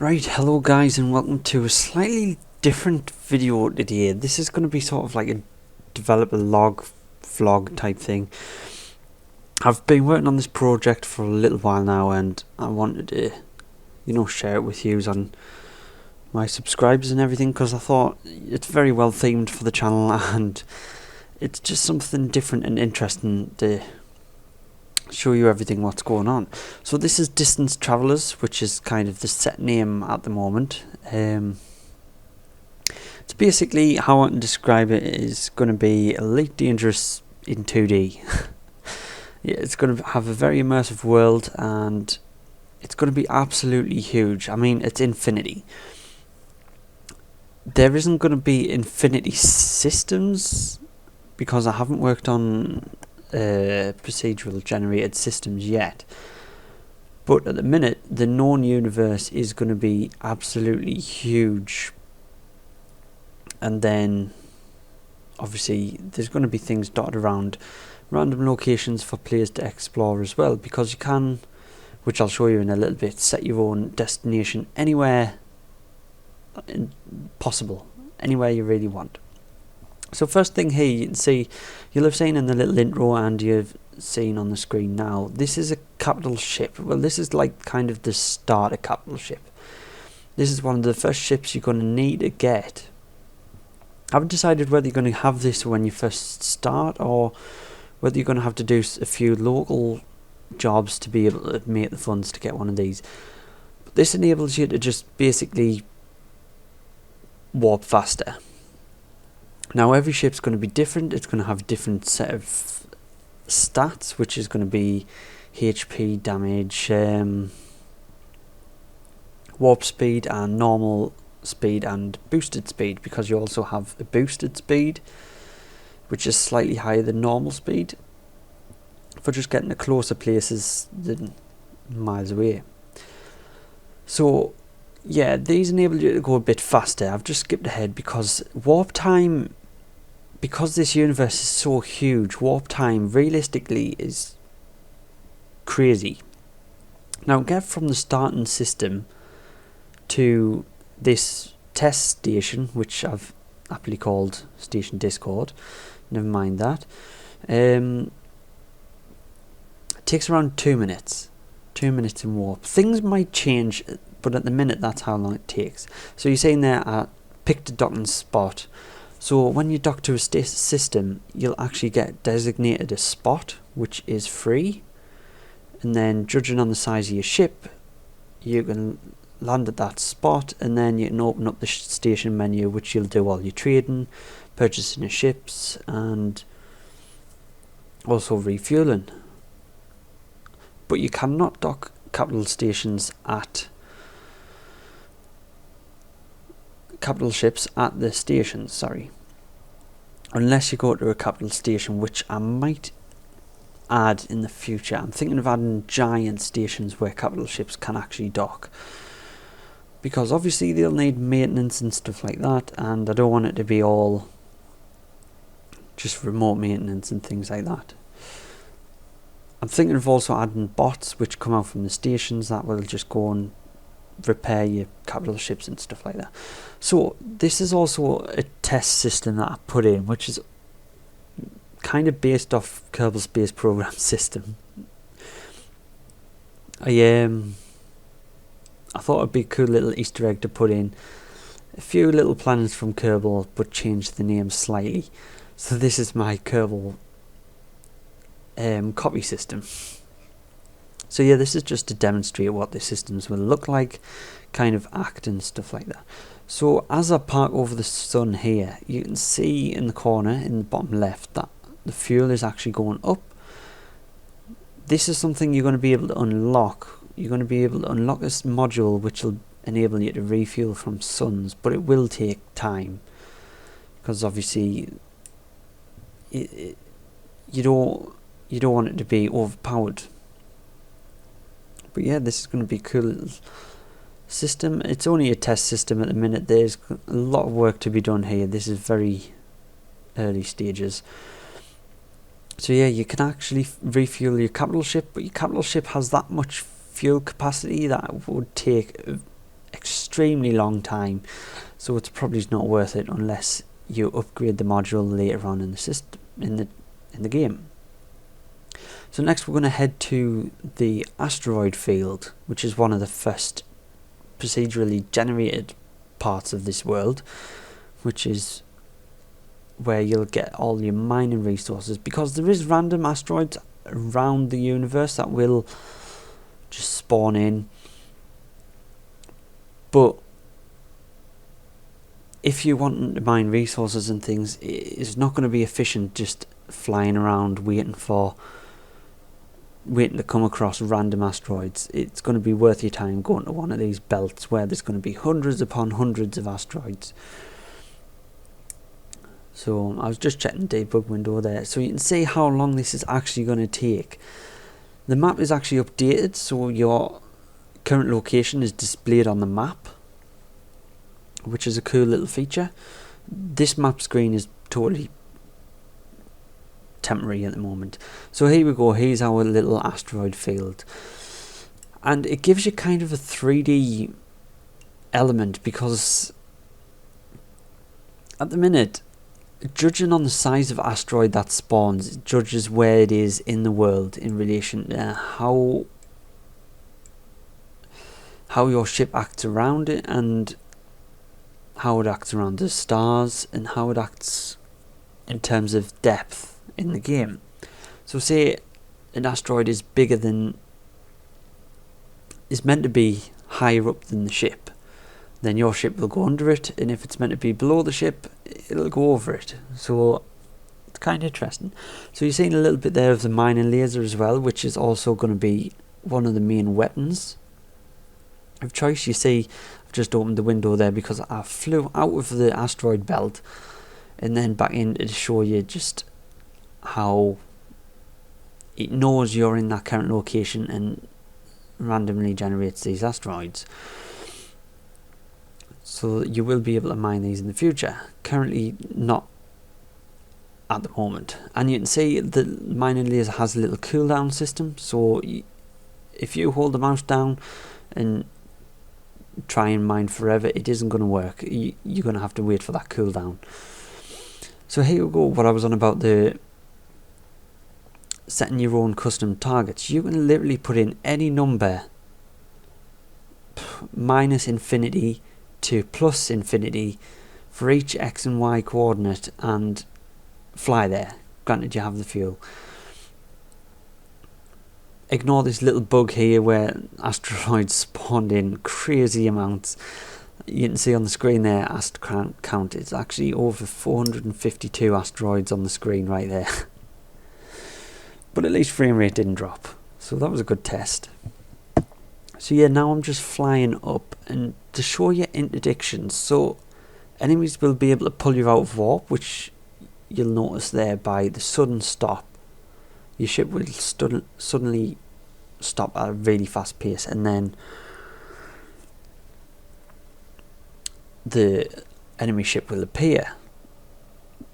Right, hello guys and welcome to a slightly different video today. This is going to be sort of like a developer log vlog type thing. I've been working on this project for a little while now and I wanted to, share it with you on my subscribers and everything, because I thought it's very well themed for the channel and it's just something different and interesting to show you everything what's going on. So this is Distance Travelers, which is kind of the set name at the moment. It's basically, how I can describe it is going to be Elite Dangerous in 2D. Yeah, it's going to have a very immersive world and it's going to be absolutely huge. I mean, it's infinity. There isn't going to be infinity systems because I haven't worked on procedural generated systems yet, but at the minute the known universe is going to be absolutely huge, and then obviously there's going to be things dotted around, random locations for players to explore as well, because you can, which I'll show you in a little bit, set your own destination anywhere possible, anywhere you really want. So first thing here, you can see, you'll have seen in the little intro and you've seen on the screen now, this is a capital ship. Well, this is like kind of the starter capital ship. This is one of the first ships you're going to need to get. I haven't decided whether you're going to have this when you first start or whether you're going to have to do a few local jobs to be able to make the funds to get one of these. But this enables you to just basically warp faster. Now every ship's going to be different. It's going to have a different set of stats, which is going to be HP, damage, warp speed and normal speed and boosted speed, because you also have a boosted speed which is slightly higher than normal speed for just getting to closer places than miles away. So yeah, these enable you to go a bit faster. I've just skipped ahead because warp time, because this universe is so huge, warp time realistically is crazy. Now get from the starting system to this test station, which I've aptly called Station Discord, never mind that, it takes around 2 minutes. 2 minutes in warp. Things might change, but at the minute that's how long it takes. So you're saying there, I picked a docking spot. So when you dock to a system, you'll actually get designated a spot, which is free. And then judging on the size of your ship, you can land at that spot, and then you can open up the station menu, which you'll do all your trading, purchasing your ships, and also refueling. But you cannot dock capital stations at capital ships at the stations, sorry, unless you go to a capital station, which I might add in the future. I'm thinking of adding giant stations where capital ships can actually dock, because obviously they'll need maintenance and stuff like that, and I don't want it to be all just remote maintenance and things like that. I'm thinking of also adding bots which come out from the stations that will just go and repair your capital ships and stuff like that. So this is also a test system that I put in, which is kind of based off Kerbal Space Program system. I thought it'd be a cool little Easter egg to put in a few little planets from Kerbal, but change the name slightly. So this is my Kerbal copy system. So yeah, this is just to demonstrate what the systems will look like, kind of act and stuff like that. So as I park over the sun here, you can see in the corner in the bottom left that the fuel is actually going up. This is something you're going to be able to unlock. You're going to be able to unlock this module which will enable you to refuel from suns, but it will take time, because obviously you don't want it to be overpowered. But yeah, this is going to be a cool little system. It's only a test system at the minute. There's a lot of work to be done here. This is very early stages. So yeah, you can actually refuel your capital ship, but your capital ship has that much fuel capacity that it would take extremely long time, so it's probably not worth it unless you upgrade the module later on in the system, in the game. So next we're going to head to the asteroid field, which is one of the first procedurally generated parts of this world, which is where you'll get all your mining resources, because there is random asteroids around the universe that will just spawn in, but if you want to mine resources and things, it's not going to be efficient just flying around waiting to come across random asteroids. It's going to be worth your time going to one of these belts where there's going to be hundreds upon hundreds of asteroids. So I was just checking the debug window there, so you can see how long this is actually going to take. The map is actually updated, so your current location is displayed on the map, which is a cool little feature. This map screen is totally temporary at the moment. So here we go, here's our little asteroid field, and it gives you kind of a 3D element, because at the minute, judging on the size of asteroid that spawns, it judges where it is in the world in relation to how your ship acts around it, and how it acts around the stars, and how it acts in terms of depth in the game. So say an asteroid is meant to be higher up than the ship, then your ship will go under it, and if it's meant to be below the ship, it'll go over it. So it's kind of interesting. So you're seeing a little bit there of the mining laser as well, which is also going to be one of the main weapons of choice. You see, I've just opened the window there because I flew out of the asteroid belt and then back in to show you just how it knows you're in that current location and randomly generates these asteroids. So you will be able to mine these in the future. Currently not at the moment. And you can see the mining laser has a little cooldown system, so if you hold the mouse down and try and mine forever, it isn't going to work. You're going to have to wait for that cooldown. So here we go, what I was on about the setting your own custom targets. You can literally put in any number, minus infinity to plus infinity, for each x and y coordinate, and fly there, granted you have the fuel. Ignore this little bug here where asteroids spawned in crazy amounts. You can see on the screen there, asteroid count, it's actually over 452 asteroids on the screen right there. But at least frame rate didn't drop, so that was a good test. So yeah, now I'm just flying up, and to show you interdictions, so enemies will be able to pull you out of warp, which you'll notice there by the sudden stop. Your ship will suddenly stop at a really fast pace, and then the enemy ship will appear.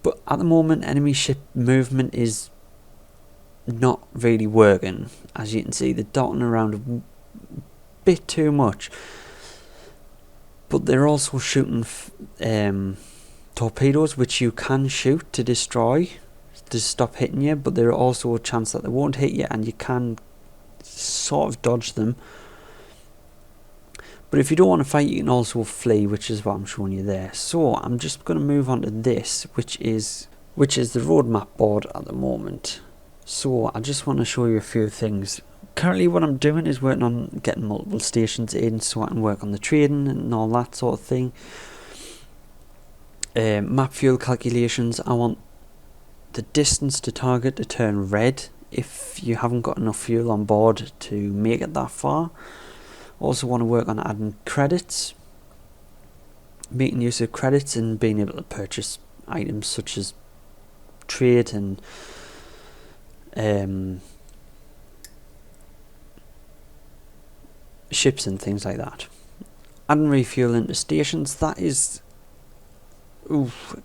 But at the moment, enemy ship movement is not really working. As you can see, they're dotting around a bit too much, but they're also shooting torpedoes, which you can shoot to destroy, to stop hitting you, but there are also a chance that they won't hit you and you can sort of dodge them. But if you don't want to fight, you can also flee, which is what I'm showing you there. So I'm just going to move on to this, which is the roadmap board at the moment. So I just want to show you a few things. Currently what I'm doing is working on getting multiple stations in so I can work on the trading and all that sort of thing. Map fuel calculations, I want the distance to target to turn red if you haven't got enough fuel on board to make it that far. Also want to work on adding credits, making use of credits and being able to purchase items such as trade and ships and things like that. Adding refuel into stations, that is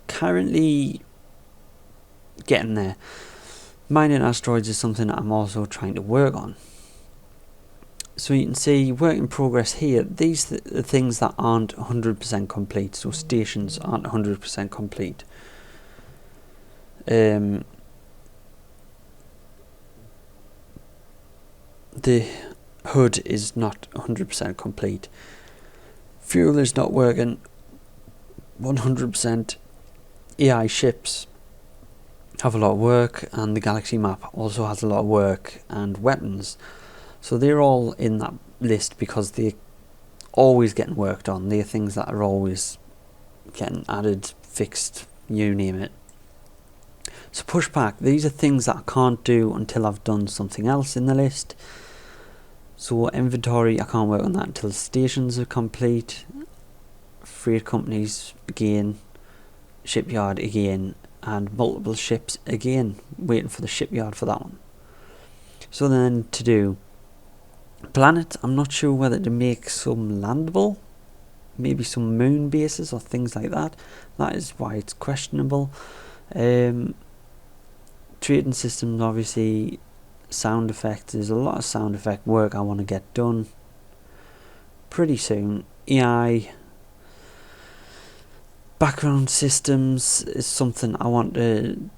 currently getting there. Mining asteroids is something that I'm also trying to work on. So you can see work in progress here. These are the things that aren't 100% complete. So stations aren't 100% complete. The hood is not 100% complete. Fuel is not working 100%. AI ships have a lot of work, and the galaxy map also has a lot of work, and weapons. So they're all in that list because they're always getting worked on. They're things that are always getting added, fixed, you name it. So pushback, these are things that I can't do until I've done something else in the list. So inventory, I can't work on that until stations are complete. Freight companies again, shipyard again, and multiple ships again, waiting for the shipyard for that one. So then to do planet, I'm not sure whether to make some landable, maybe some moon bases or things like that. That is why it's questionable. Trading systems, obviously. Sound effects, there's a lot of sound effect work I want to get done pretty soon. AI background systems is something I want to,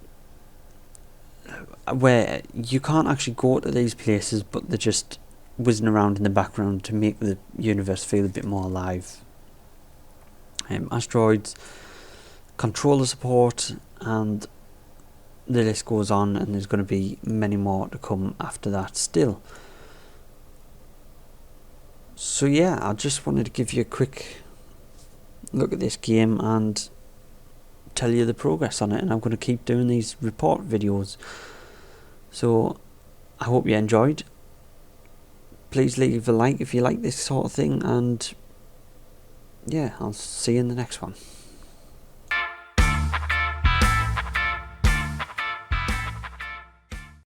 where you can't actually go to these places, but they're just whizzing around in the background to make the universe feel a bit more alive. Asteroids, controller support, and the list goes on, and there's going to be many more to come after that still. So yeah, I just wanted to give you a quick look at this game and tell you the progress on it, and I'm going to keep doing these report videos. So I hope you enjoyed. Please leave a like if you like this sort of thing, and yeah, I'll see you in the next one.